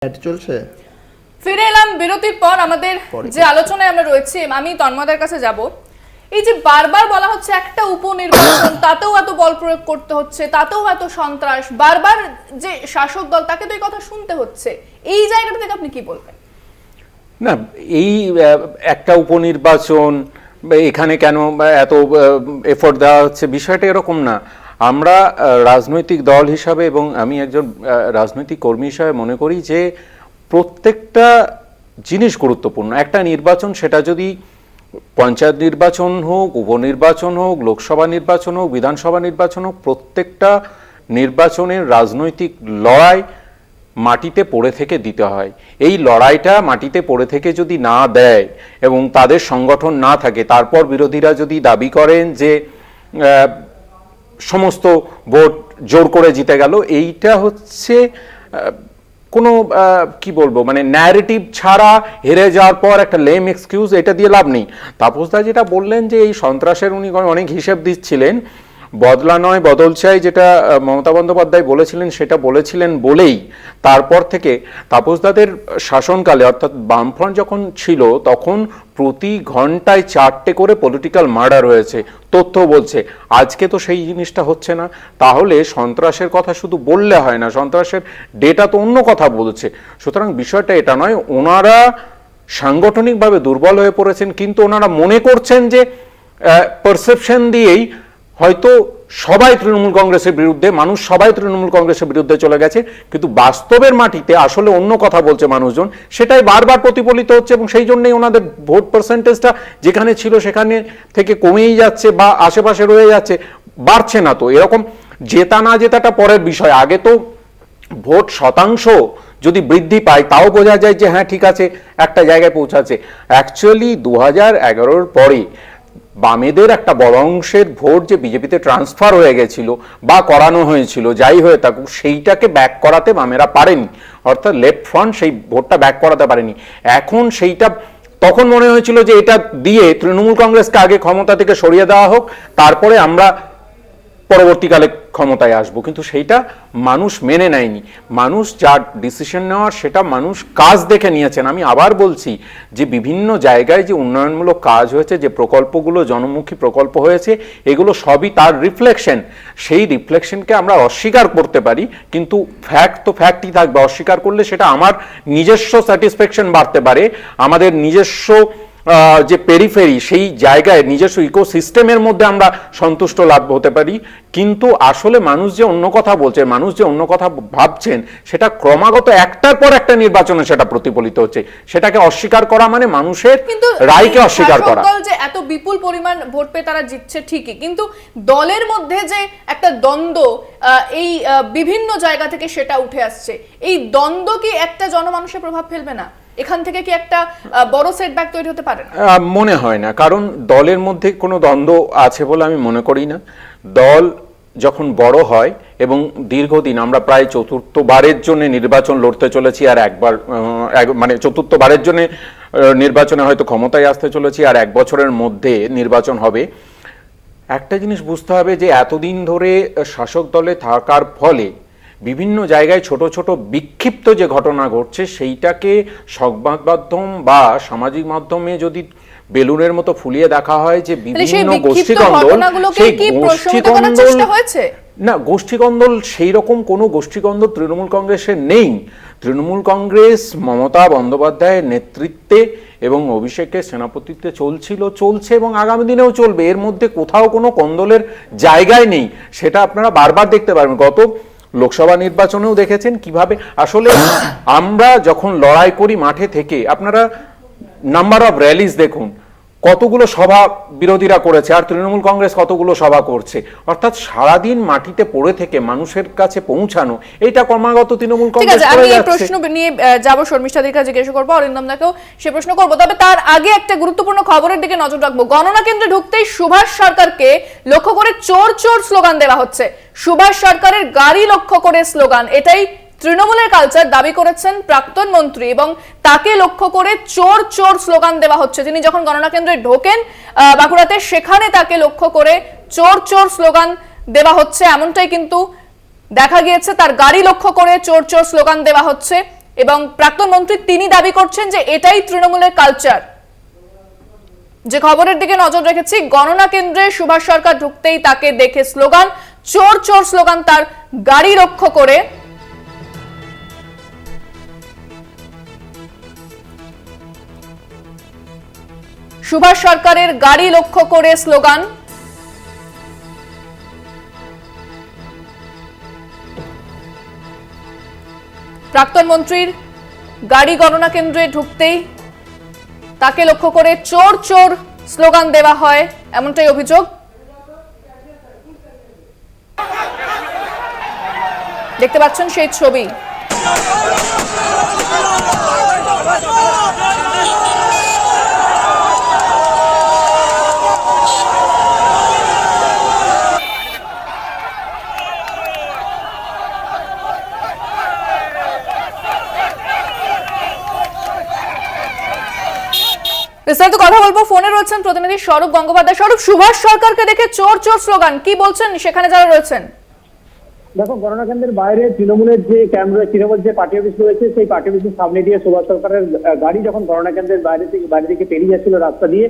চলছে। ফিরে এলাম বিরতির পর। আমাদের যে আলোচনায় আমরা রয়েছি, আমি তন্ময়ের কাছে যাব। এই যে বারবার বলা হচ্ছে একটা উপনির্বাচন, তাতেও এত বল প্রয়োগ করতে হচ্ছে, তাতেও এত সন্ত্রাস, বারবার যে শাসক দল তাকে তো এই কথা শুনতে হচ্ছে, এই জায়গাটা থেকে আপনি কি বলবেন? না, এই একটা উপনির্বাচন এখানে কেন এত এফোর্ট দেওয়া হচ্ছে, বিষয়টা এরকম না। আমরা রাজনৈতিক দল হিসাবে এবং আমি একজন রাজনৈতিক কর্মী হিসাবে মনে করি যে প্রত্যেকটা জিনিস গুরুত্বপূর্ণ। একটা নির্বাচন, সেটা যদি পঞ্চায়েত নির্বাচন হোক, উপনির্বাচন হোক, লোকসভা নির্বাচন হোক, বিধানসভা নির্বাচন হোক, প্রত্যেকটা নির্বাচনের রাজনৈতিক লড়াই মাটিতে পড়ে থেকে দিতে হয়। এই লড়াইটা মাটিতে পড়ে থেকে যদি না দেয় এবং তাদের সংগঠন না থাকে, তারপর বিরোধীরা যদি দাবি করেন যে সমস্ত ভোট জোর করে জিতে গেল, এইটা হচ্ছে কোনো কি বলবো, মানে ন্যারেটিভ ছাড়া হেরে যাওয়ার পর একটা লেম এক্সকিউজ, এটা দিয়ে লাভ নেই। তাপসদা যেটা বললেন যে এই সন্ত্রাসের উনি অনেক হিসেব দিচ্ছিলেন, বদলা নয় বদল চাই, যেটা মমতা বন্দ্যোপাধ্যায় বলেছিলেন, সেটা বলেছিলেন বলেই তারপর থেকে তাপসদাদের শাসনকালে, অর্থাৎ বামফ্রন্ট যখন ছিল, তখন প্রতি ঘন্টায় 4টে করে পলিটিক্যাল মার্ডার হয়েছে, তথ্য বলছে। আজকে তো সেই জিনিসটা হচ্ছে না। তাহলে সন্ত্রাসের কথা শুধু বললে হয় না, সন্ত্রাসের ডেটা তো অন্য কথা বলছে। সুতরাং বিষয়টা এটা নয়, ওনারা সাংগঠনিকভাবে দুর্বল হয়ে পড়েছেন, কিন্তু ওনারা মনে করছেন যে পারসেপশন দিয়েই হয়তো সবাই তৃণমূল কংগ্রেসের বিরুদ্ধে, মানুষ সবাই তৃণমূল কংগ্রেসের বিরুদ্ধে চলে গেছে, কিন্তু বাস্তবের মাটিতে আসলে অন্য কথা বলছে মানুষজন, সেটাই বারবার প্রতিফলিত হচ্ছে। এবং সেই জন্যই ওনাদের ভোট পার্সেন্টেজটা যেখানে ছিল সেখানে থেকে কমেই যাচ্ছে বা আশেপাশে রয়ে যাচ্ছে, বাড়ছে না। তো এরকম জেতা না জেতাটা পরের বিষয়, আগে তো ভোট শতাংশ যদি বৃদ্ধি পায় তাও বোঝা যায় যে হ্যাঁ ঠিক আছে, একটা জায়গায় পৌঁছাচ্ছে। অ্যাকচুয়ালি 2011-এর পরে বামেদের একটা বড় অংশের ভোট যে বিজেপিতে ট্রান্সফার হয়ে গেছিল বা করানো হয়েছিল, যাই হয়ে থাকুক, সেইটাকে ব্যাক করাতে বামেরা পারেনি, অর্থাৎ লেফট ফ্রন্ট সেই ভোটটা ব্যাক করাতে পারেনি। এখন সেইটা, তখন মনে হয়েছিল যে এটা দিয়ে তৃণমূল কংগ্রেসকে আগে ক্ষমতা থেকে সরিয়ে দেওয়া হোক, তারপরে আমরা পরবর্তীকালে ক্ষমতায় আসবো, কিন্তু সেইটা মানুষ মেনে নেয়নি। মানুষ যা ডিসিশন নেওয়ার সেটা মানুষ কাজ দেখে নিয়েছেন। আমি আবার বলছি যে বিভিন্ন জায়গায় যে উন্নয়নমূলক কাজ হয়েছে, যে প্রকল্পগুলো জনমুখী প্রকল্প হয়েছে, এগুলো সবই তার রিফ্লেকশন। সেই রিফ্লেকশনকে আমরা অস্বীকার করতে পারি, কিন্তু ফ্যাক্ট তো ফ্যাক্টই থাকবে। অস্বীকার করলে সেটা আমার নিজস্ব স্যাটিসফ্যাকশন বাড়তে পারে, আমাদের নিজস্ব যে পেরিফেরি, সেই জায়গায় নিজস্ব ইকোসিস্টেমের মধ্যে আমরা সন্তুষ্ট লাভ হতে পারি, কিন্তু আসলে মানুষ যে অন্য কথা বলছে, মানুষ যে অন্য কথা ভাবছেন, সেটা ক্রমাগত একটার পর একটা নির্বাচনে সেটা প্রতিফলিত হচ্ছে। সেটাকে অস্বীকার করা মানে মানুষের রায়কে অস্বীকার করা। দল যে এত বিপুল পরিমাণ ভোট পেয়ে তারা জিতছে ঠিকই, কিন্তু দলের মধ্যে যে একটা দ্বন্দ্ব, এই বিভিন্ন জায়গা থেকে সেটা উঠে আসছে, এই দ্বন্দ্ব কি একটা জনমানুষের প্রভাব ফেলবে না? এখান থেকে কি একটা বড় সেটব্যাক তৈরি হতে পারে? মনে হয় না, কারণ দলের মধ্যে কোনো দ্বন্দ্ব আছে বলে আমি মনে করি না। দল যখন বড় হয় এবং দীর্ঘদিন, আমরা প্রায় চতুর্থবারের জন্য নির্বাচন লড়তে চলেছি, আর একবার মানে চতুর্থবারের জন্য নির্বাচনে হয়তো ক্ষমতায় আসতে চলেছি, আর 1 বছরের মধ্যে নির্বাচন হবে। একটা জিনিস বুঝতে হবে যে এতদিন ধরে শাসক দলে থাকার ফলে বিভিন্ন জায়গায় ছোট ছোট বিক্ষিপ্ত যে ঘটনা ঘটছে, সেইটাকে সংবাদ মাধ্যম বা সামাজিক মাধ্যমে যদি বেলুনের মতো ফুলিয়ে দেখা হয় যে বিভিন্ন গোষ্ঠীদ্বন্দ্ব, সেই গোষ্ঠীদ্বন্দ্ব না, গোষ্ঠীদ্বন্দ্ব সেই রকম কোনো গোষ্ঠীদ্বন্দ্ব তৃণমূল কংগ্রেসের নেই। তৃণমূল কংগ্রেস মমতা বন্দ্যোপাধ্যায়ের নেতৃত্বে এবং অভিষেকের সেনাপতিত্বে চলছে এবং আগামী দিনেও চলবে। এর মধ্যে কোথাও কোনো কোন্দলের জায়গায় নেই, সেটা আপনারা বারবার দেখতে পারবেন। গত লোকসভা নির্বাচনেও দেখেছেন কিভাবে আসলে আমরা যখন লড়াই করি মাঠে থেকে, আপনারা নাম্বার অফ র্যালিজ দেখুন, কতগুলো সভা বিরোধীরা করেছে আর তৃণমূল কংগ্রেস কতগুলো সভা করছে। অর্থাৎ সারাদিন মাটিতে পড়ে থেকে মানুষের কাছে পৌঁছানো, এটা ক্রমাগত তৃণমূল কংগ্রেস করে যাচ্ছে। আমি এই প্রশ্ন নিয়ে যাব শর্মিষ্ঠাদির কাছে, জিজ্ঞেস করবো, অরিন্দমদাকেও সে প্রশ্ন করবো, তবে তার আগে একটা গুরুত্বপূর্ণ খবরের দিকে নজর রাখবো। গণনা কেন্দ্রে ঢুকতেই সুভাষ সরকারকে লক্ষ্য করে চোর চোর স্লোগান দেওয়া হচ্ছে। সুভাষ সরকারের গাড়ি লক্ষ্য করে স্লোগান, এটাই তৃণমূলের কালচার দাবি করেছেন প্রাক্তন মন্ত্রী, এবং তাকে লক্ষ্য করে চোর চোর স্লোগান দেওয়া হচ্ছে। তিনি যখন গণনা কেন্দ্রে ঢোকেন বাঁকুড়াতে, সেখানে তাকে লক্ষ্য করে চোর চোর স্লোগান দেওয়া হচ্ছে, এমনটাই কিন্তু দেখা গিয়েছে। তার গাড়ি লক্ষ্য করে চোর চোর স্লোগান দেওয়া হচ্ছে এবং প্রাক্তন মন্ত্রী তিনি দাবি করছেন যে এটাই তৃণমূলের কালচার। যে খবরের দিকে নজর রেখেছি, গণনা কেন্দ্রে সুভাষ সরকার ঢুকতেই তাকে দেখে স্লোগান, চোর চোর স্লোগান তার গাড়ি লক্ষ্য করে। সুভাষ সরকারের গাড়ি লক্ষ্য করে স্লোগান। প্রাক্তন মন্ত্রীর গাড়ি গণনা কেন্দ্রে ঢুকতেই তাকে লক্ষ্য করে চোর চোর স্লোগান দেওয়া হয়, এমনটাই অভিযোগ। দেখতে পাচ্ছেন সেই ছবি। বিস্তারিত কথা বলবো, ফোনে রয়েছেন প্রতিনিধি স্বরূপ গঙ্গোপাধ্যায়। স্বরূপ, সুভাষ সরকারকে দেখে চোর চোর স্লোগান, কি বলছেন সেখানে যারা রয়েছেন? দেখো, গণনা কেন্দ্রের বাইরে তৃণমূলের যে ক্যামেরা, তৃণমূল যে পার্টি অফিস রয়েছে সেই পার্টি অফিসের সামনে দিয়ে সুভাষ সরকারের গাড়ি যখন গণনা কেন্দ্রের বাইরে থেকে পেরিয়ে যাচ্ছিল রাস্তা দিয়ে,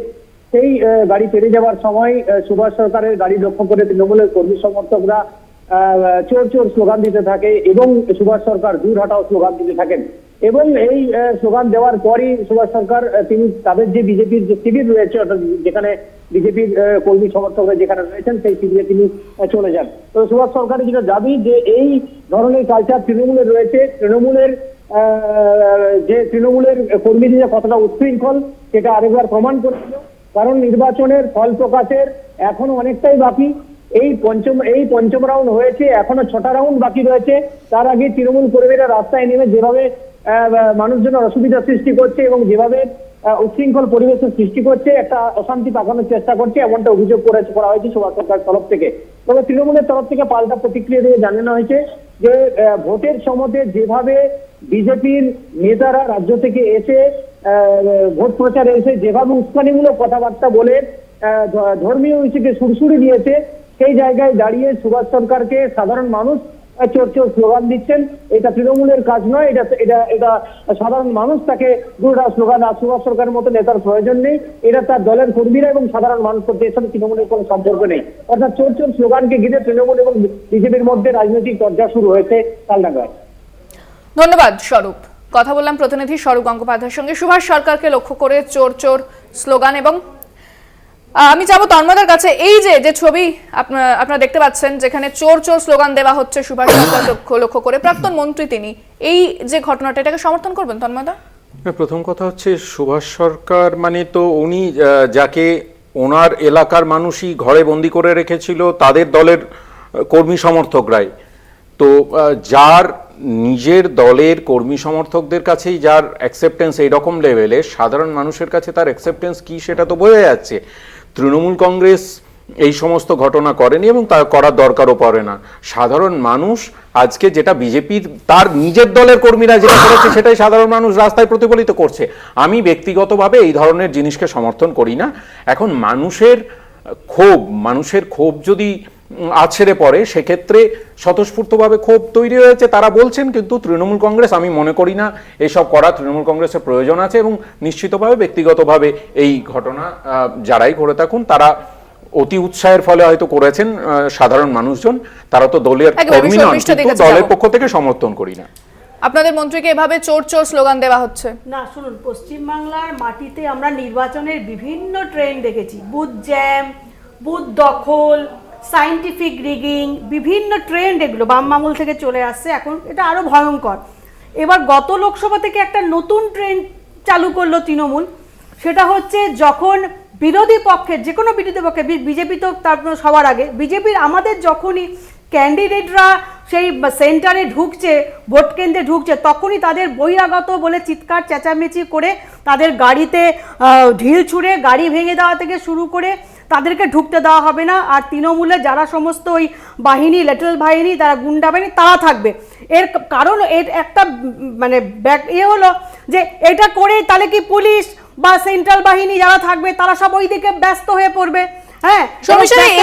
সেই গাড়ি পেরিয়ে যাওয়ার সময় সুভাষ সরকারের গাড়ি লক্ষ্য করে তৃণমূলের কর্মী সমর্থকরা চোর চোর স্লোগান দিতে থাকে এবং সুভাষ সরকার দূর হটাও স্লোগান দিতে থাকেন। এবং এই স্লোগান দেওয়ার পরই সুভাষ সরকার তিনি তাদের যে বিজেপির যে শিবির রয়েছে, অর্থাৎ যেখানে বিজেপির কর্মী সমর্থকরা যেখানে রয়েছেন সেই শিবিরে তিনি চলে যান। তো সুভাষ সরকারের যেটা দাবি যে এই ধরনের কালচার তৃণমূলের রয়েছে, তৃণমূলের কর্মীদের কতটা উচ্ছৃঙ্খল সেটা আরেকবার প্রমাণ করেছিল। কারণ নির্বাচনের ফল প্রকাশের এখনো অনেকটাই বাকি। এই পঞ্চম রাউন্ড হয়েছে, এখনো 6টা রাউন্ড বাকি রয়েছে। তার আগে তৃণমূল কর্মীরা রাস্তায় নেমে যেভাবে মানুষজনের অসুবিধা সৃষ্টি করছে এবং যেভাবে উচ্ছৃঙ্খল পরিবেশের সৃষ্টি করছে, একটা অশান্তি পাকানোর চেষ্টা করছে, এমনটা অভিযোগ করা হয়েছে সুভাষ সরকারের তরফ থেকে। তবে তৃণমূলের তরফ থেকে পাল্টা প্রতিক্রিয়া দিয়ে জানানো হয়েছে যে ভোটের সময় যেভাবে বিজেপির নেতারা রাজ্য থেকে এসে ভোট প্রচারে এসে যেভাবে উস্কানিমূলক কথাবার্তা বলে ধর্মীয় ইস্যুকে সুরসুরি দিয়েছে, সেই জায়গায় দাঁড়িয়ে সুভাষ সরকারকে সাধারণ মানুষ চোর চোর স্লোগান দিচ্ছেন। এটা তৃণমূলের কাজ নয়, এটা সাধারণ মানুষ তাকে দুটা স্লোগান, সুভাষ সরকারের মতো নেতার প্রয়োজন নেই, এটা তার দলের কর্মীরা এবং সাধারণ মানুষ করতে, এর সাথে তৃণমূলের কোনো সম্পর্ক নেই। অর্থাৎ চোর চোর স্লোগানকে ঘিরে তৃণমূল এবং বিজেপির মধ্যে রাজনৈতিক চর্চা শুরু হয়েছে কালনাগায়। ধন্যবাদ স্বরূপ। কথা বললাম প্রতিনিধি স্বরূপ গঙ্গোপাধ্যায়ের সঙ্গে। সুভাষ সরকারকে লক্ষ্য করে চোর চোর স্লোগান। এবং আমি যাবো তন্ময়দার কাছে। এই যে ছবি আপনারা দেখতে পাচ্ছেন, যেখানে চোর চোর স্লোগান দেওয়া হচ্ছে সুভাষ সরকার লক্ষ্য করে, প্রাক্তন মন্ত্রী তিনি, এই যে ঘটনাটা, এটাকে সমর্থন করবেন তন্ময়দা? প্রথম কথা হচ্ছে, সুভাষ সরকার মানে তো উনি যাকে ওনার এলাকার মানুষই ঘরে বন্দি করে রেখেছিল, তাদের দলের কর্মী সমর্থকরাই তো, যার নিজের দলের কর্মী সমর্থকদের কাছেই যার অ্যাকসেপ্টেন্স এইরকম লেভেলে, সাধারণ মানুষের কাছে তার অ্যাকসেপ্টেন্স কি সেটা তো বোঝা যাচ্ছে। তৃণমূল কংগ্রেস এই সমস্ত ঘটনা করেনি এবং তা করার দরকারও পড়ে না। সাধারণ মানুষ আজকে যেটা বিজেপির তার নিজের দলের কর্মীরা যেটা করেছে সেটাই সাধারণ মানুষ রাস্তায় প্রতিফলিত করছে। আমি ব্যক্তিগতভাবে এই ধরনের জিনিসকে সমর্থন করি না। এখন মানুষের ক্ষোভ যদি আছড়ে পড়ে, সেক্ষেত্রে স্বতঃস্ফূর্তভাবে ক্ষোভ তৈরি হয়েছে, তারা বলছেন। কিন্তু তৃণমূল কংগ্রেস, আমি মনে করি না এসব করা তৃণমূল কংগ্রেসের প্রয়োজন আছে। এবং নিশ্চিতভাবে ব্যক্তিগতভাবে এই ঘটনা যারাই করে থাকুন, তারা অতি উৎসাহের ফলে হয়তো করেছেন। সাধারণ মানুষজন, তারা তো দলের কর্মী নন, কিন্তু দলের পক্ষ থেকে সমর্থন করি না। আপনাদের মন্ত্রীকে এভাবে চোর চোর স্লোগান দেওয়া হচ্ছে না। শুনুন, পশ্চিমবাংলার মাটিতে আমরা নির্বাচনের বিভিন্ন ট্রেন্ড দেখেছি, বুথ জ্যাম, বুথ দখল, সায়েন্টিফিক রিগিং, বিভিন্ন ট্রেন্ড, এগুলো বাম আমল থেকে চলে আসছে। এখন এটা আরো ভয়ঙ্কর। এবার গত লোকসভা থেকে একটা নতুন ট্রেন্ড চালু করলো তৃণমূল। সেটা হচ্ছে যখন বিরোধী পক্ষের, যে কোনো বিরোধী পক্ষে, বিজেপি তো তার সবার আগে, বিজেপির আমাদের যখনই ক্যান্ডিডেটরা সেই সেন্টারে ঢুকছে, ভোট কেন্দ্রে ঢুকছে, তখনই তাদের বহিরাগত বলে চিৎকার চেঁচামেচি করে, তাদের গাড়িতে ঢিল ছুঁড়ে গাড়ি ভেঙে দেওয়া থেকে শুরু করে তাদেরকে ঢুকতে দেওয়া হবে না। আর তৃণমূলের যারা সমস্ত ওই বাহিনী, লেটেল বাহিনী, তারা গুন্ডা বাহিনী, তারা থাকবে। এর কারণ এর একটা মানে হলো যে এটা করে তাহলে কি পুলিশ বা সেন্ট্রাল বাহিনী যারা থাকবে তারা সব ওই দিকে ব্যস্ত হয়ে পড়বে। হ্যাঁ,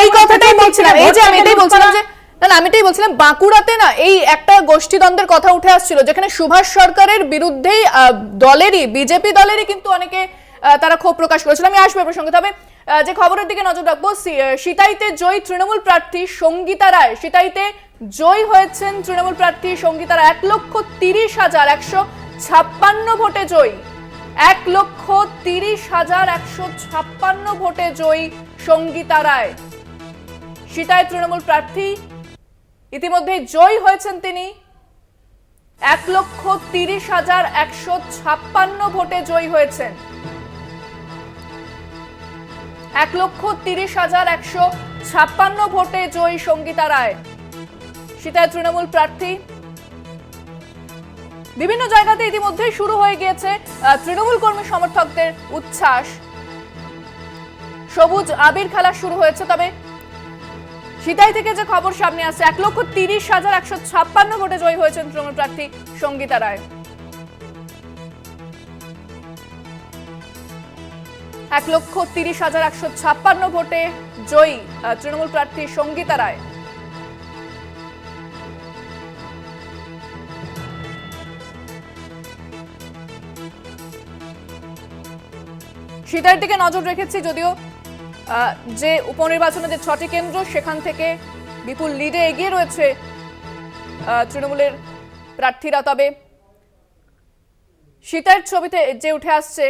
এই কথাটাই বলছিলাম। এই যে আমি এটাই বলছিলাম যে না আমি এটাই বলছিলাম, বাঁকুড়াতে না এই একটা গোষ্ঠীদ্বন্দ্বের কথা উঠে আসছিল, যেখানে সুভাষ সরকারের বিরুদ্ধেই দলেরই, বিজেপি দলেরই কিন্তু অনেকে তারা ক্ষোভ প্রকাশ করেছিল। আমি আসবো এ প্রসঙ্গে। তবে যে খবরের দিকে নজর রাখবো, সিতাইতে জয়ী তৃণমূল প্রার্থী সঙ্গীতা রায়, সিতাইতে জয়ী হয়েছেন তৃণমূল প্রার্থী সঙ্গীতা রায়, 1,30,156 ভোটে জয়ী, 1,30,156 ভোটে জয়ী সঙ্গীতা রায়। সিতাই তৃণমূল প্রার্থী ইতিমধ্যে জয়ী হয়েছেন তিনি, 1,30,156 ভোটে জয়ী হয়েছেন, 1,30,156 ভোটে জয়ী সঙ্গীতা রায়, সিতাই তৃণমূল প্রার্থী। বিভিন্ন জায়গাতে ইতিমধ্যে শুরু হয়ে গিয়েছে তৃণমূল কর্মী সমর্থকদের উচ্ছ্বাস, সবুজ আবির খেলা শুরু হয়েছে। তবে সিতাই থেকে যে খবর সামনে আসছে, 1,30,156 ভোটে জয়ী হয়েছেন তৃণমূল প্রার্থী সঙ্গীতা রায়, 1,30,156 ভোটে জয়ী তৃণমূল প্রার্থী সঙ্গীতা রায়। সিতাইয়ের দিকে নজর রেখেছি, যদিও যে উপনির্বাচনে যে 6টি কেন্দ্র সেখান থেকে বিপুল লিডে এগিয়ে রয়েছে তৃণমূলের প্রার্থীরা। তবে সিতাইয়ের ছবিতে যে উঠে আসছে,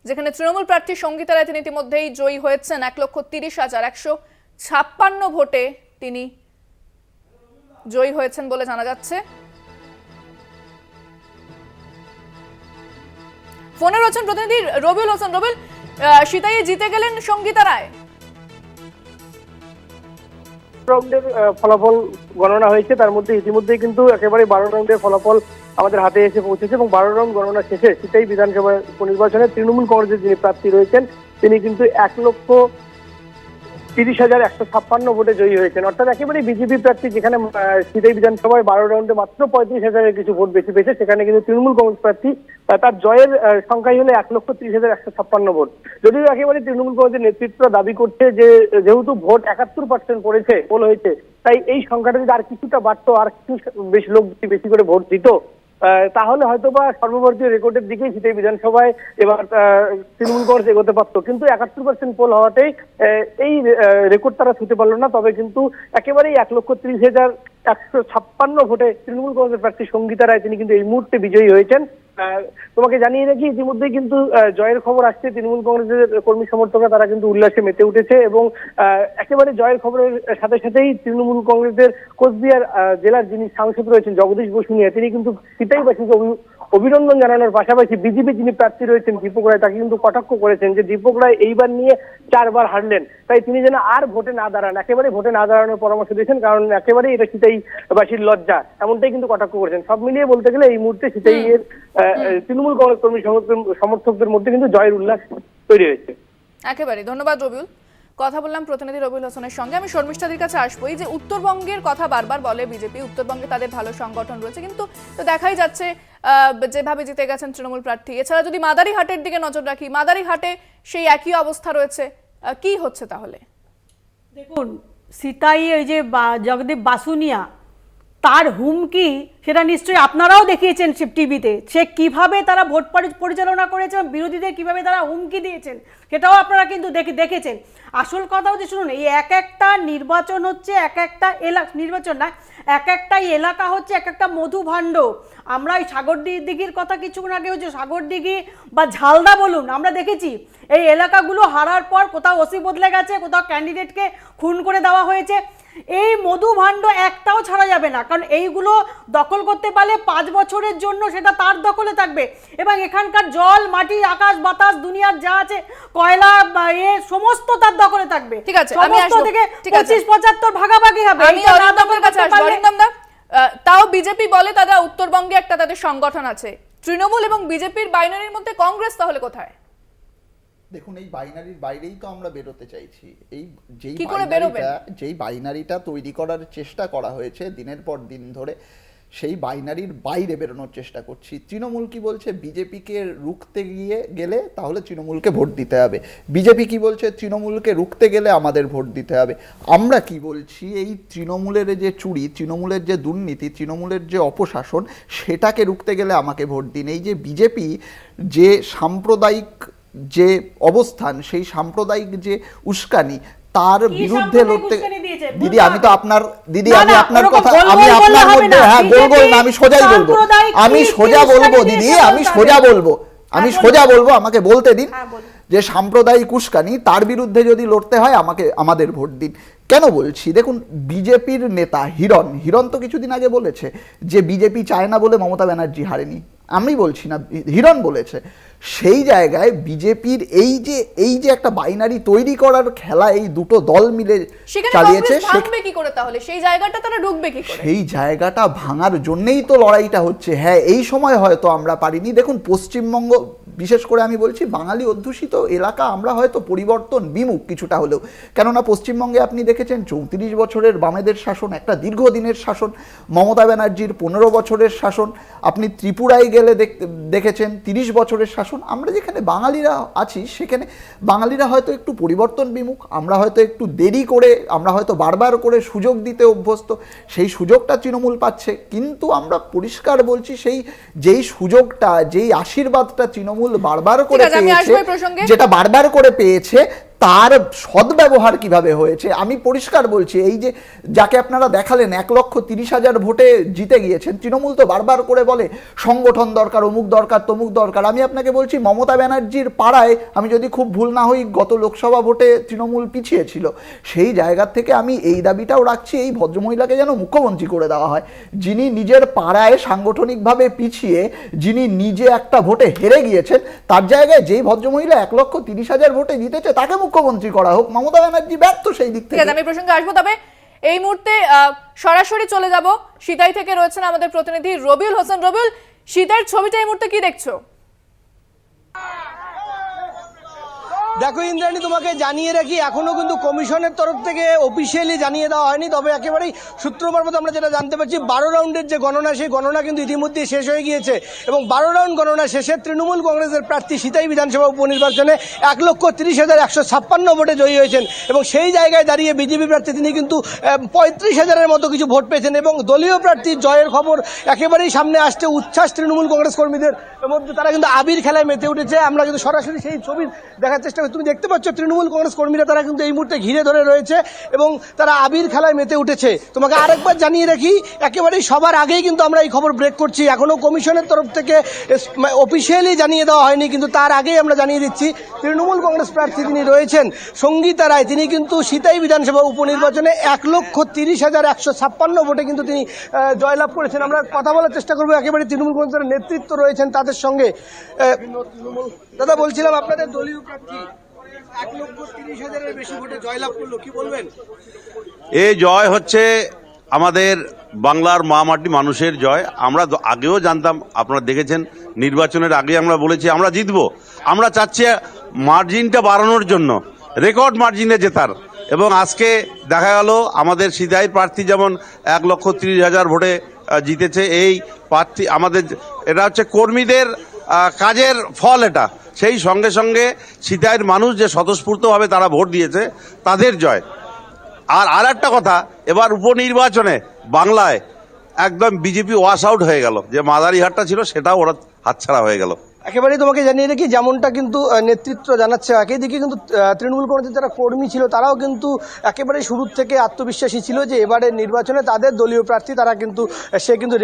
যেখানে তৃণমূল প্রার্থী সঙ্গীতা রায় তিনি ইতিমধ্যেই জয়ী হয়েছেন, 1,30,156 ভোটে তিনি জয়ী হয়েছেন বলে জানা যাচ্ছে। ফোনে রয়েছেন প্রতিনিধি রবিউল হোসেন। রবিউল, সিতাইয়ে জিতে গেলেন সঙ্গীতা রায়। রাউন্ডের ফলাফল গণনা হয়েছে, তার মধ্যে ইতিমধ্যেই কিন্তু একেবারে 12 রাউন্ডের ফলাফল আমাদের হাতে এসে পৌঁছেছে এবং 12 রাউন্ড গণনা শেষে সিতাই বিধানসভা উপনির্বাচনে তৃণমূল কংগ্রেসের যিনি প্রার্থী রয়েছেন তিনি কিন্তু 1,30,156 ভোটে জয়ী হয়েছেন। অর্থাৎ একেবারে বিজেপি প্রার্থী, যেখানে সিতাই বিধানসভায় 12 রাউন্ডে মাত্র 35,000-এর কিছু ভোট বেশি পেয়েছে, সেখানে কিন্তু তৃণমূল কংগ্রেস প্রার্থী তার জয়ের সংখ্যাই হলো 1,30,156 ভোট। যদিও একেবারে তৃণমূল কংগ্রেসের নেতৃত্ব দাবি করছে যে যেহেতু ভোট 71% পড়েছে, পোল হয়েছে, তাই এই সংখ্যাটা যদি আর কিছুটা বাড়তো, আর কিছু বেশি লোক বেশি করে ভোট দিত, তাহলে হয়তোবা সর্বভারতীয় রেকর্ডের দিকেই সিতাই বিধানসভায় এবার তৃণমূল কংগ্রেস এগোতে পারতো। কিন্তু 71% পোল হওয়াতেই এই রেকর্ড তারা ছুঁতে পারলো না। তবে কিন্তু একেবারেই 1,30,156 ভোটে তৃণমূল কংগ্রেসের প্রার্থী সঙ্গীতা রায় তিনি কিন্তু এই মুহূর্তে বিজয়ী হয়েছেন। তোমাকে জানিয়ে রাখি, ইতিমধ্যেই কিন্তু জয়ের খবর আসছে, তৃণমূল কংগ্রেসের কর্মী সমর্থকরা তারা কিন্তু উল্লাসে মেতে উঠেছে এবং একেবারে জয়ের খবরের সাথে সাথেই তৃণমূল কংগ্রেসের কোচবিহার জেলার যিনি সাংসদ রয়েছেন জগদীশ বসুনিয়া, তিনি কিন্তু সিতাইবাসীকে অভিনন্দন জানানোর পাশাপাশি বিজেপি যিনি প্রার্থী রয়েছেন দীপক রায়, তাকে কিন্তু কটাক্ষ করেছেন যে দীপক রায় এইবার নিয়ে 4 বার হারলেন, তাই তিনি যেন আর ভোটে না দাঁড়ান, একেবারে ভোটে না দাঁড়ানোর পরামর্শ দিয়েছেন, কারণ একেবারে এটা সিতাইবাসীর লজ্জা, এমনটাই কিন্তু কটাক্ষ করেছেন। সব মিলিয়ে বলতে গেলে এই মুহূর্তে সিতাইয়ের তৃণমূল কংগ্রেস কর্মী সমর্থকদের মধ্যে কিন্তু জয়ের উল্লাস তৈরি হয়েছে। একেবারে ধন্যবাদ রবিউল। কথা বললাম প্রতিনিধি রবিউল হোসেনের সঙ্গে। আমি শর্মিষ্ঠাদির কাছে আসবো। এই যে উত্তরবঙ্গের কথা বারবার বলে বিজেপি, উত্তরবঙ্গে তাদের ভালো সংগঠন রয়েছে, কিন্তু তো দেখাই যাচ্ছে যেভাবে জিতে গেছেন তৃণমূল প্রার্থী। এছাড়া যদি মাদারিহাটের দিকে নজর রাখি, মাদারিহাটে সেই একই অবস্থা রয়েছে, কি হচ্ছে তাহলে? দেখুন, সিতাই ওই যে জগদীপ বাসুনিয়া, তার হুমকি সেটা নিশ্চয়ই আপনারাও দেখিয়েছেন টিভিতে, সে কিভাবে তারা ভোট পরিচালনা করেছে, বিরোধীদের কিভাবে তারা হুমকি দিয়েছেন সেটাও আপনারা কিন্তু দেখেছেন। আসল কথা হচ্ছে, শুনুন, এই এক একটা নির্বাচন হচ্ছে, এক একটা নির্বাচন না, এক একটাই এলাকা হচ্ছে এক একটা মধুভাণ্ড। আমরা এই সাগরদিঘির কথা কিছুক্ষণ আগে হচ্ছে, সাগরদিঘি বা ঝালদা বলুন, আমরা দেখেছি এই এলাকাগুলো হারার পর কোথাও ওসি বদলে গেছে, কোথাও ক্যান্ডিডেটকে খুন করে দেওয়া হয়েছে। এই মধুভাণ্ড একটাও ছাড়া যাবে না, কারণ এইগুলো দখল করতে পারলে 5 বছরের জন্য সেটা তার দখলে থাকবে এবং এখানকার জল, মাটি, আকাশ, বাতাস, দুনিয়ার যা আছে, কয়লা, সমস্ত তার দখলে থাকবে। ঠিক আছে, আমি আসবো। ঠিক আছে, 25-75 ভাগাভাগি হবে। আমি অরিন্দমের কাছে আসবো। অরিন্দম দা, তাও বিজেপি বলে তারা উত্তরবঙ্গে একটা তাদের সংগঠন আছে, তৃণমূল এবং বিজেপির বাইনারির মধ্যে কংগ্রেস তাহলে কোথায়? দেখুন, এই বাইনারির বাইরেই তো আমরা বেরোতে চাইছি। এই যেই কি করে বেরোবেন? যেই বাইনারিটা তৈরি করার চেষ্টা করা হয়েছে দিনের পর দিন ধরে, সেই বাইনারির বাইরে বেরোনোর চেষ্টা করছি। তৃণমূল কি বলছে, বিজেপিকে রুখতে গেলে তাহলে তৃণমূলকে ভোট দিতে হবে, বিজেপি কি বলছে, তৃণমূলকে রুখতে গেলে আমাদের ভোট দিতে হবে। আমরা কি বলছি, এই তৃণমূলের যে চুরি, তৃণমূলের যে দুর্নীতি, তৃণমূলের যে অপশাসন, সেটাকে রুখতে গেলে আমাকে ভোট দিন। এই যে বিজেপি যে সাম্প্রদায়িক যে অবস্থান, সেই সাম্প্রদায়িক যে উস্কানি, তার বিরুদ্ধে লড়তে। দিদি আমি তো আপনার দিদি আমি আপনার কথা আমি আপনার মধ্যে হ্যাঁ গোল গোল না, আমি সোজাই বলবো, আমি সোজা বলবো দিদি, আমি সোজা বলবো, আমাকে বলতে দিন। যে সাম্প্রদায়িক উস্কানি, তার বিরুদ্ধে যদি লড়তে হয় আমাদের ভোট দিন। কেন বলছি, দেখুন বিজেপির নেতা হিরণ তো কিছুদিন আগে বলেছে যে বিজেপি চায় না বলে মমতা ব্যানার্জি হারেনি। আমি বলছি না, হিরণ বলেছে। সেই জায়গায় বিজেপির এই যে একটা বাইনারি তৈরি করার খেলা এই দুটো দল মিলে চালিয়েছে, সেই জায়গাটা তারা ঢুকবে কি করে? সেই জায়গাটা ভাঙার জন্যই তো লড়াইটা হচ্ছে। হ্যাঁ, এই সময় হয়তো আমরা পারিনি। দেখুন পশ্চিমবঙ্গ, বিশেষ করে আমি বলছি বাঙালি অধ্যুষিত এলাকা, আমরা হয়তো পরিবর্তন বিমুখ কিছুটা হলেও। কেননা পশ্চিমবঙ্গে আপনি দেখেছেন 34 বছরের বামেদের শাসন, একটা দীর্ঘদিনের শাসন, মমতা ব্যানার্জির 15 বছরের শাসন। আপনি ত্রিপুরায় গেলে দেখেছেন 30 বছরের শাসন। আমরা যেখানে বাঙালিরা আছি, সেখানে বাঙালিরা হয়তো একটু পরিবর্তন বিমুখ, আমরা হয়তো একটু দেরি করে, আমরা হয়তো বারবার করে সুযোগ দিতে অভ্যস্ত। সেই সুযোগটা তৃণমূল পাচ্ছে, কিন্তু আমরা পরিষ্কার বলছি, যেই সুযোগটা, যেই আশীর্বাদটা তৃণমূল বারবার করে পেয়েছে, যেটা বারবার করে পেয়েছে, তার সদ্ব্যবহার কিভাবে হয়েছে আমি পরিষ্কার বলছি। এই যে যাকে আপনারা দেখালেন 1,30,000 ভোটে জিতে গিয়েছেন, তৃণমূল তো বারবার করে বলে সংগঠন দরকার, অমুক দরকার, তমুক দরকার। আমি আপনাকে বলছি, মমতা ব্যানার্জির পাড়ায়, আমি যদি খুব ভুল না হই, গত লোকসভা ভোটে তৃণমূল পিছিয়ে ছিল। সেই জায়গা থেকে আমি এই দাবিটাও রাখছি, এই ভদ্রমহিলাকে যেন মুখ্যমন্ত্রী করে দেওয়া হয়, যিনি নিজের পাড়ায় সাংগঠনিকভাবে পিছিয়ে, যিনি নিজে একটা ভোটে হেরে গিয়েছেন, তার জায়গায় যেই ভদ্রমহিলা 1,30,000 ভোটে জিতেছে, তাকে মুখ্যমন্ত্রী করা হোক। মমতা ব্যানার্জি ব্যর্থ সেই দিক থেকে। আমি প্রসঙ্গে আসবো, তবে এই মুহূর্তে সরাসরি চলে যাব, সিতাই থেকে রয়েছেন আমাদের প্রতিনিধি রবিউল হোসেন। রবিউল, সিতাইয়ের ছবিটা এই মুহূর্তে কি দেখছো? দেখো ইন্দ্রাণী, তোমাকে জানিয়ে রাখি, এখনো কিন্তু কমিশনের তরফ থেকে অফিসিয়ালি জানিয়ে দেওয়া হয়নি। তবে একেবারেই সূত্র মারফত আমরা যেটা জানতে পারছি, 12 রাউন্ডের যে গণনা, সেই গণনা কিন্তু ইতিমধ্যেই শেষ হয়ে গিয়েছে। এবং 12 রাউন্ড গণনা শেষে তৃণমূল কংগ্রেসের প্রার্থী সিতাই বিধানসভা উপনির্বাচনে 1,30,156 ভোটে জয়ী হয়েছেন। এবং সেই জায়গায় দাঁড়িয়ে বিজেপি প্রার্থী তিনি কিন্তু 35,000-এর মতো কিছু ভোট পেয়েছেন। এবং দলীয় প্রার্থীর জয়ের খবর একেবারেই সামনে আসছে। উচ্ছ্বাস তৃণমূল কংগ্রেস কর্মীদের মধ্যে, তারা কিন্তু আবির খেলায় মেতে উঠেছে। আমরা কিন্তু সরাসরি সেই ছবি দেখার চেষ্টা করি। তুমি দেখতে পাচ্ছ তৃণমূল কংগ্রেস কর্মীরা, তারা কিন্তু এই মুহূর্তে ঘিরে ধরে রয়েছে এবং তারা আবির খেলায় মেতে উঠেছে। তোমাকে আরেকবার জানিয়ে রাখি, একেবারেই সবার আগেই কিন্তু আমরা এই খবর ব্রেক করছি। এখনো কমিশনের তরফ থেকে অফিসিয়ালি জানিয়ে দেওয়া হয়নি, কিন্তু তার আগেই আমরা জানিয়ে দিচ্ছি, তৃণমূল কংগ্রেস প্রার্থী তিনি রয়েছেন সঙ্গীতা রায়, তিনি কিন্তু সিতাই বিধানসভা উপনির্বাচনে 1,30,156 ভোটে কিন্তু তিনি জয়লাভ করেছেন। আমরা কথা বলার চেষ্টা করবো একেবারে তৃণমূল কংগ্রেসের নেতৃত্ব রয়েছেন তাদের সঙ্গে। দাদা, বলছিলাম আপনাদের দলীয় প্রার্থী 1,30,000-এর বেশি ভোটে জয়লাভ করলো, কি বলবেন? এই জয় হচ্ছে আমাদের বাংলার মা মাটি মানুষের জয়। আমরা আগেও জানতাম, আপনারা দেখেছেন নির্বাচনের আগে আমরা বলেছি আমরা জিতবো। আমরা চাচ্ছি মার্জিনটা বাড়ানোর জন্য, রেকর্ড মার্জিনে জেতার। এবং আজকে দেখা গেল আমাদের সিতাই প্রার্থী যেমন 1,30,000 ভোটে জিতেছে। এই প্রার্থী আমাদের, এটা হচ্ছে কর্মীদের কাজের ফল এটা। সেই সঙ্গে সঙ্গে সিতাইয়ের মানুষ যে স্বতঃস্ফূর্তভাবে তারা ভোট দিয়েছে, তাদের জয়। আর একটা কথা, এবার উপনির্বাচনে বাংলায় একদম বিজেপি ওয়াশ আউট হয়ে গেল। যে মাদারিহাটটা ছিল, সেটাও ওরা হাতছাড়া হয়ে গেল। একেবারেই তোমাকে জানিয়ে রাখি, যেমনটা কিন্তু নেতৃত্ব জানাচ্ছে, একই দিকে কিন্তু তৃণমূল কংগ্রেসের যারা কর্মী ছিল, তারাও কিন্তু একেবারে শুরুর থেকে আত্মবিশ্বাসী ছিল যে এবারের নির্বাচনে তাদের দলীয় প্রার্থী তারা কিন্তু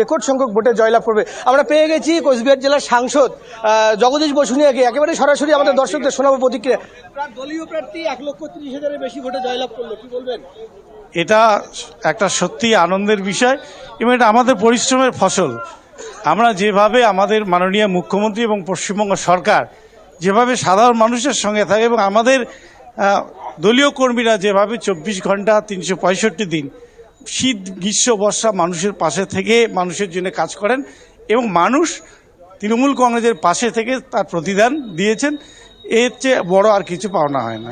রেকর্ড সংখ্যক ভোটে জয়লাভ করবে। আমরা পেয়ে গেছি কোচবিহার জেলার সাংসদ জগদীশ বসুনিয়াকে, একেবারে সরাসরি আমাদের দর্শকদের শোনাবো প্রতিক্রিয়া। তার দলীয় প্রার্থী 1,30,000-এর বেশি ভোটে জয়লাভ করলো, কি বলবেন? এটা একটা সত্যি আনন্দের বিষয় এবং এটা আমাদের পরিশ্রমের ফসল। আমরা যেভাবে আমাদের মাননীয় মুখ্যমন্ত্রী এবং পশ্চিমবঙ্গ সরকার যেভাবে সাধারণ মানুষের সঙ্গে থাকে এবং আমাদের দলীয় কর্মীরা যেভাবে 24 ঘন্টা 365 দিন শীত গ্রীষ্ম বর্ষা মানুষের পাশে থেকে মানুষের জন্য কাজ করেন এবং মানুষ তৃণমূল কংগ্রেসের পাশে থেকে তার প্রতিদান দিয়েছেন। এর চেয়ে বড় আর কিছু পাওনা হয় না।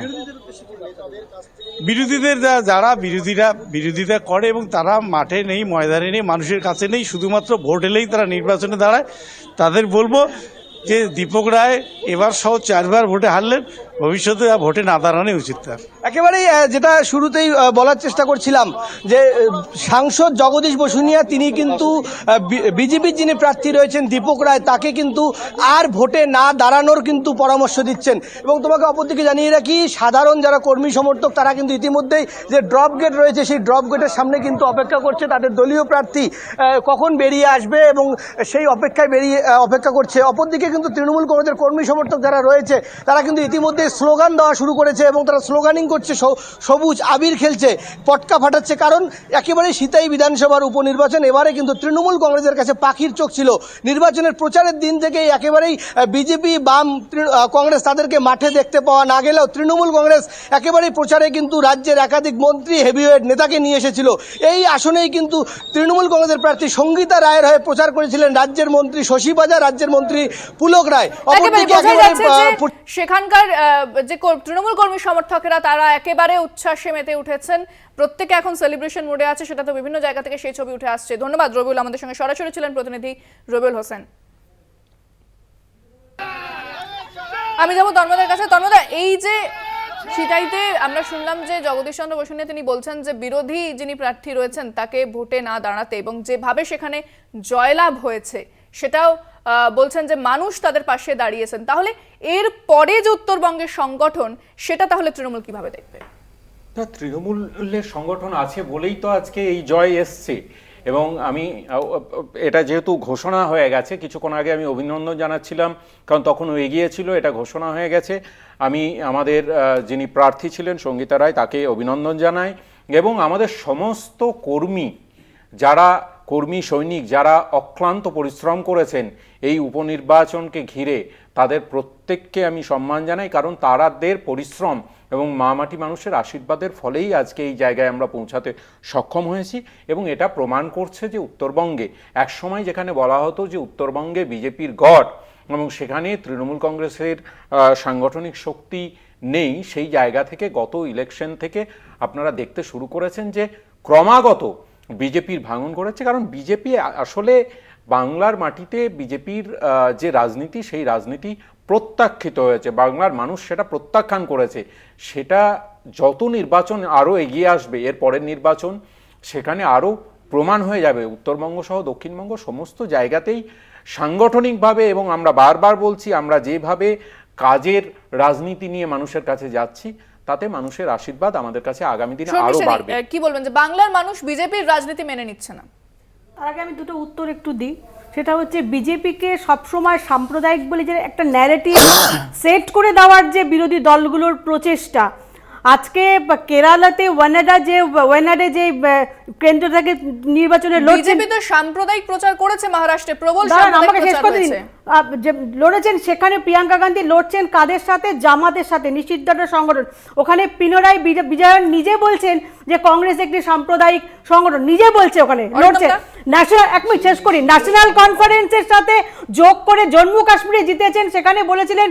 বিরোধীদের যারা বিরোধিতা করে এবং তারা মাঠে নেই, ময়দানে নেই, মানুষের কাছে নেই, শুধুমাত্র ভোট এলেই তারা নির্বাচনে দাঁড়ায়, তাদের বলবো যে দীপক রায় এবার সহ 4 বার ভোটে হারলেন, ভবিষ্যতে ভোটে না দাঁড়ানোই উচিত তার। একেবারেই যেটা শুরুতেই বলার চেষ্টা করছিলাম যে সাংসদ জগদীশ বসুনিয়া তিনি কিন্তু বিজেপির যিনি প্রার্থী রয়েছেন দীপক রায় তাকে কিন্তু আর ভোটে না দাঁড়ানোর কিন্তু পরামর্শ দিচ্ছেন। এবং তোমাকে অপরদিকে জানিয়ে রাখি, সাধারণ যারা কর্মী সমর্থক তারা কিন্তু ইতিমধ্যেই যে ড্রপ গেট রয়েছে সেই ড্রপ গেটের সামনে কিন্তু অপেক্ষা করছে তাদের দলীয় প্রার্থী কখন বেরিয়ে আসবে এবং সেই অপেক্ষা করছে। অপরদিকে কিন্তু তৃণমূল কংগ্রেসের কর্মী সমর্থক যারা রয়েছে তারা কিন্তু ইতিমধ্যে স্লোগান দেওয়া শুরু করেছে এবং তারা স্লোগানিং করছে, সবুজ আবির খেলছে, পটকা ফাটাচ্ছে। কারণ একেবারে সিতাই বিধানসভার উপনির্বাচন এবারে কিন্তু তৃণমূল কংগ্রেসের কাছে পাখির চোখ ছিল। নির্বাচনের প্রচারের দিন থেকে একেবারেই বিজেপি বাম কংগ্রেস তাদেরকে মাঠে দেখতে পাওয়া না গেলেও তৃণমূল কংগ্রেস একেবারেই প্রচারে কিন্তু রাজ্যের একাধিক মন্ত্রী হেভিওয়েট নেতাকে নিয়ে এসেছিল। এই আসনেই কিন্তু তৃণমূল কংগ্রেসের প্রার্থী সঙ্গীতা রায়ের হয়ে প্রচার করেছিলেন রাজ্যের মন্ত্রী শশী বাজার, রাজ্যের মন্ত্রী পুলক রায়। সেখানকার যে তৃণমূল কর্মী সমর্থকেরা তারা একেবারে উচ্ছ্বাসে মেতে উঠেছেন, প্রত্যেকে এখন সেলিব্রেশন মোডে আছে, সেটা তো বিভিন্ন জায়গা থেকে সেই ছবি উঠে আসছে। ধন্যবাদ রবিউল, আমাদের সঙ্গে সরাসরি ছিলেন প্রতিনিধি রবিউল হোসেন। আমি যাবো তন্ময়ের কাছে। তন্ময়, এই যে সিতাইতে আমরা শুনলাম যে জগদীশ চন্দ্র বসুনিয়া তিনি বলছেন যে বিরোধী যিনি প্রার্থী রয়েছেন তাকে ভোটে না দাঁড়াতে, এবং যেভাবে সেখানে জয়লাভ হয়েছে সেটাও বলছেন যে মানুষ তাদের পাশে দাঁড়িয়েছেন, তাহলে এর পরে যে উত্তরবঙ্গের সংগঠন সেটা তাহলে তৃণমূল কিভাবে দেখবে? তৃণমূলের সংগঠন আছে বলেই তো আজকে এই জয় এসছে। এবং আমি এটা যেহেতু ঘোষণা হয়ে গেছে, কিছুক্ষণ আগে আমি অভিনন্দন জানাচ্ছিলাম কারণ তখন এগিয়ে ছিল, এটা ঘোষণা হয়ে গেছে। আমি আমাদের যিনি প্রার্থী ছিলেন সঙ্গীতা রায় তাকে অভিনন্দন জানাই এবং আমাদের সমস্ত কর্মী সৈনিক যারা অক্লান্ত পরিশ্রম করেছেন এই উপনির্বাচনকে ঘিরে, তাদের প্রত্যেককে আমি সম্মান জানাই, কারণ তাদের পরিশ্রম এবং মাটি মানুষের আশীর্বাদের ফলেই আজকে এই জায়গায় আমরা পৌঁছাতে সক্ষম হয়েছি। এবং এটা প্রমাণ করছে যে উত্তরবঙ্গে একসময় যেখানে বলা হতো যে উত্তরবঙ্গে বিজেপির গড় এবং সেখানে তৃণমূল কংগ্রেসের সাংগঠনিক শক্তি নেই, সেই জায়গা থেকে গত ইলেকশন থেকে আপনারা দেখতে শুরু করেছেন যে ক্রমাগত বিজেপির ভাঙন করেছে। কারণ বিজেপি আসলে বাংলার মাটিতে বিজেপির যে রাজনীতি সেই রাজনীতি প্রত্যাখ্যিত হয়েছে, বাংলার মানুষ সেটা প্রত্যাখ্যান করেছে। সেটা যত নির্বাচন আরও এগিয়ে আসবে, এর পরের নির্বাচন সেখানে আরও প্রমাণ হয়ে যাবে। উত্তরবঙ্গ সহ দক্ষিণবঙ্গ সমস্ত জায়গাতেই সাংগঠনিকভাবে, এবং আমরা বারবার বলছি আমরা যেভাবে কাজের রাজনীতি নিয়ে মানুষের কাছে যাচ্ছি তাতে মানুষের আশীর্বাদ আমাদের কাছে আগামী দিনে আরো বাড়বে। কি বলবেন যে বাংলার মানুষ বিজেপির রাজনীতি মেনে নিচ্ছে না? তার আগে আমি দুটো উত্তর একটু দিই। সেটা হচ্ছে বিজেপিকে সবসময় সাম্প্রদায়িক বলে যে একটা ন্যারেটিভ সেট করে দেওয়ার যে বিরোধী দলগুলোর প্রচেষ্টা, আজকে কেরালাতে ওয়ানাডে যে কেন্দ্র থেকে নির্বাচনে বিজেপি তো সাম্প্রদায়িক প্রচার করেছে, মহারাষ্ট্রে প্রবল সাম্প্রদায়িক প্রচার হয়েছে, লড়েছেন। সেখানে প্রিয়াঙ্কা গান্ধী লড়ছেন কাদের সাথে? জামাতের সাথে, নিষিদ্ধের সংগঠন। ওখানে পিনারাই বিজয়ন নিজে বলছেন যে কংগ্রেস একটি সাম্প্রদায়িক সংগঠন, নিজে বলছে ওখানে লড়ছেন। ন্যাশনাল, এক মিনিট শেষ করি, ন্যাশনাল কনফারেন্সের সাথে যোগ করে জম্মু কাশ্মীরে জিতেছেন, সেখানে বলেছিলেন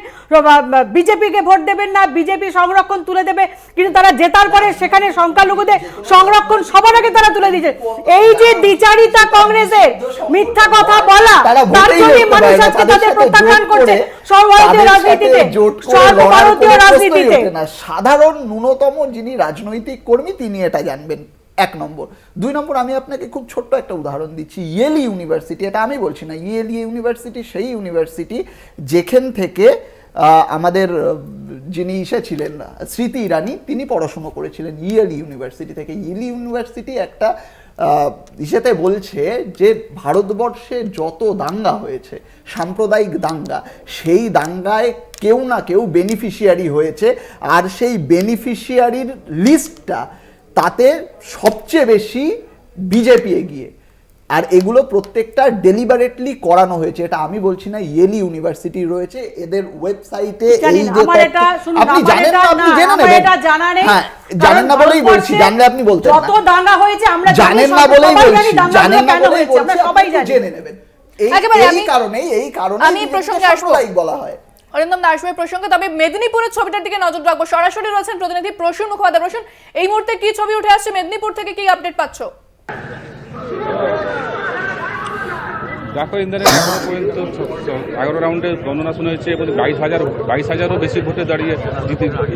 বিজেপিকে ভোট দেবেন না, বিজেপি সংরক্ষণ তুলে দেবে, কিন্তু তারা জেতার পরে সেখানে সংখ্যালঘুদের সংরক্ষণ সবার আগে তারা তুলে দিয়েছে। এই যে দ্বিচারিতা কংগ্রেসের, মিথ্যা কথা বলা, তার জন্য মানুষ আজকে তাদের প্রত্যাখ্যান করছে সর্বভারতীয় রাজনীতিতে, সর্বভারতীয় রাজনীতিতে। সাধারণ ন্যূনতম যিনি রাজনৈতিক কর্মী তিনি এটা জানবেন, 1 নম্বর। 2 নম্বর, আমি আপনাকে খুব ছোট্ট একটা উদাহরণ দিচ্ছি। ইয়েলি ইউনিভার্সিটি, এটা আমি বলছি না, ইয়েলি ইউনিভার্সিটি সেই ইউনিভার্সিটি যেখান থেকে আমাদের যিনি ছিলেন স্মৃতি ইরানি তিনি পড়াশুনো করেছিলেন ইয়েলি ইউনিভার্সিটি থেকে। ইয়েলি ইউনিভার্সিটি একটা ইসেতে বলছে যে ভারতবর্ষে যত দাঙ্গা হয়েছে, সাম্প্রদায়িক দাঙ্গা, সেই দাঙ্গায় কেউ না কেউ বেনিফিশিয়ারি হয়েছে, আর সেই বেনিফিশিয়ারির লিস্টটা তাতে সবচেয়ে বেশি বিজেপি এগিয়ে। আর এগুলো প্রত্যেকটা ডেলিবারেটলি করানো হয়েছে, এটা আমি বলছি না, ইয়েলি ইউনিভার্সিটি রয়েছে এদের ওয়েবসাইটে। এই যে আপনি জানেন না, আপনি জেনে নেবেন। হ্যাঁ, জানেন না বলেই বলছি, জানলে আপনি বলতেন না। যত দাঙ্গা হয়েছে আমরা জানেন না বলেই বলছি, জানেন না বলেই বলছি, সবাই জেনে নেবেন। এই কারণে আমি প্রসঙ্গে আসবো, বলা হয়। অরিন্দম দা আসবে প্রসঙ্গে, তবে মেদিনীপুরের ছবিটার দিকে নজর রাখবো। সরাসরি রয়েছেন প্রতিনিধি প্রসূন মুখোপাধ্যায়। প্রসূন, এই মুহূর্তে কি ছবি উঠে আসছে মেদিনীপুর থেকে, কি আপডেট পাচ্ছ? দেখো ইন্দ্রাণী, এখনো পর্যন্ত 11 রাউন্ডে গণনা শোনা হয়েছে এবং 22,000-ও বেশি ভোটে দাঁড়িয়ে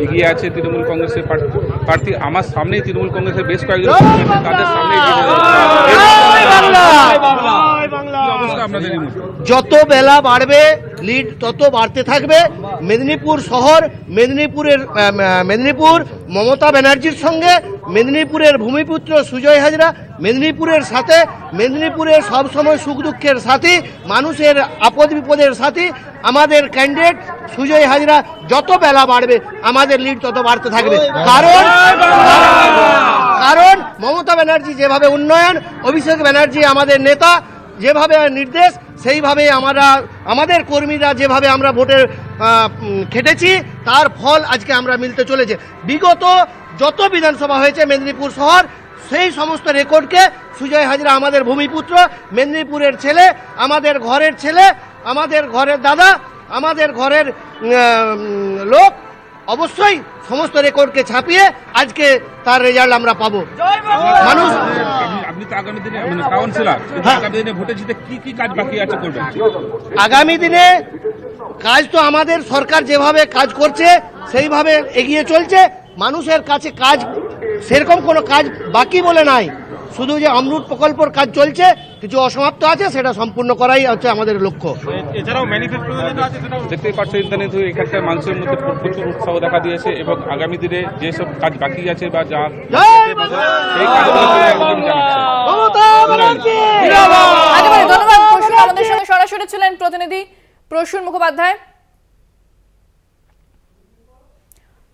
এগিয়ে আছে তৃণমূল কংগ্রেসের প্রার্থী। আমার সামনেই তৃণমূল কংগ্রেসের বেশ কয়েকজন তাদের সামনে যত বেলা বাড়বে লিড তত বাড়তে থাকবে। মেদিনীপুর শহর, মেদিনীপুর মমতা ব্যানার্জির সঙ্গে, মেদিনীপুরের ভূমিপুত্র সুজয় হাজরা, মেদিনীপুরের সাথে, মেদিনীপুরের সবসময় সুখ দুঃখের সাথী, মানুষের আপদ বিপদের সাথী আমাদের ক্যান্ডিডেট সুজয় হাজরা। যত বেলা বাড়বে আমাদের লিড তত বাড়তে থাকবে। কারণ মমতা ব্যানার্জি যেভাবে উন্নয়ন, অভিষেক ব্যানার্জি আমাদের নেতা যেভাবে নির্দেশ, সেইভাবে আমাদের কর্মীরা যেভাবে আমরা ভোটে খেটেছি তার ফল আজকে আমরা মিলতে চলেছে। বিগত যত বিধানসভা হয়েছে মেদিনীপুর শহর, সেই সমস্ত রেকর্ডকে সুজয় হাজরা আমাদের ভূমিপুত্র, মেদিনীপুরের ছেলে, আমাদের ঘরের ছেলে, আমাদের ঘরের দাদা, আমাদের ঘরের লোক, অবশ্যই সমস্ত রেকর্ডকে ছাপিয়ে আজকে তার রেজাল্ট আমরা পাবো। মানুষ আপনি তো আগামী দিনে কাউন্সিলর, আগামী দিনে ভোটে জিতে কি কাজ বাকি আছে করবেন? আগামী দিনে কাজ তো আমাদের সরকার যেভাবে কাজ করছে সেইভাবে এগিয়ে চলছে। মানুষের কাছে কাজ সেরকম কোনো কাজ বাকি বলে নাই, শুধু যে অমৃত প্রকল্পের কাজ চলছে, কিছু অসমাপ্ত আছে, সেটা সম্পূর্ণ করাই হচ্ছে আমাদের লক্ষ্য। এছাড়াও ম্যানিফেস্টো দেখতেই পাচ্ছ ইন্টারনেট, এখানকার মানুষের মধ্যে প্রচুর উৎসাহ দেখা দিয়েছে এবং আগামী দিনে যেসব কাজ বাকি আছে বা যা সেই কাজগুলো ধন্যবাদ প্রসূন। আমাদের সঙ্গে সরাসরি ছিলেন প্রতিনিধি প্রসূন মুখোপাধ্যায়।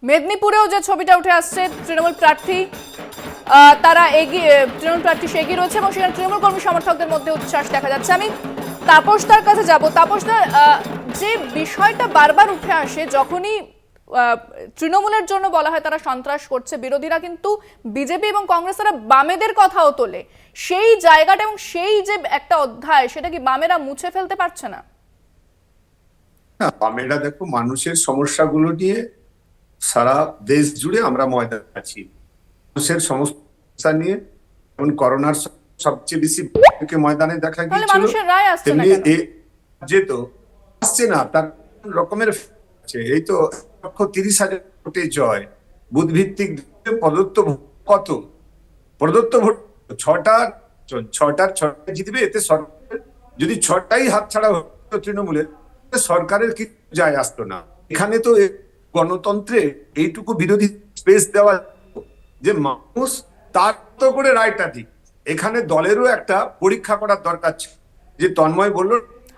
মেদিনীপুরেও যে ছবিটা উঠে আসছে, তৃণমূল প্রার্থী তারা তৃণমূল প্রার্থী এগিয়ে রয়েছে এবং সেখানে তৃণমূল কর্মী সমর্থকদের মধ্যে উচ্ছ্বাস দেখা যাচ্ছে। আমি তাপসদার কাছে যাব। তাপসদা, যে বিষয়টা বারবার উঠে আসে যখনই তৃণমূলের জন্য বলা হয় তারা সন্ত্রাস করছে, বিরোধীরা কিন্তু বিজেপি এবং কংগ্রেস তারা বামেদের কথাও তোলে, সেই জায়গাটা এবং সেই যে একটা অধ্যায়, সেটা কি বামেরা মুছে ফেলতে পারছে না? বামেরা দেখো, মানুষের সমস্যাগুলো নিয়ে সারা দেশ জুড়ে আমরা ময়দানে আছি। মানুষের সমস্যা নিয়ে, যেমন করোনার সবচেয়ে বেশি ময়দানে দেখা গিয়েছিল, তেমনি যেত আসছে না তার রকমের আছে। এই তো 1,30,000 ভোটে জয়, বুথ ভিত্তিক প্রদত্ত কত প্রদত্ত ভোট 6টার 6টা জিতবে। এতে সরকার যদি 6টাই হাতছাড়া হতো তৃণমূলের, সরকারের কিছু যায় আসতো না। এখানে তো গণতন্ত্রে এইটুকু বিরোধী স্পেস দেওয়া যে মানুষ তার তো করে রায়টা দিক। এখানে দলেরও একটা পরীক্ষা করার দরকার ছিল, যে তন্ময় বলল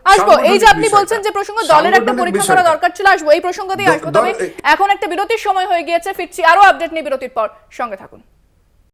আসবো। এই যে আপনি বলছেন যে প্রসঙ্গ দলের একটা পরীক্ষা করা দরকার ছিল, আসবো এই প্রসঙ্গ দিয়ে আসবো। তবে এখন একটা বিরতির সময় হয়ে গিয়েছে, ফিরছি আরো আপডেট নিয়ে বিরতির পর, সঙ্গে থাকুন।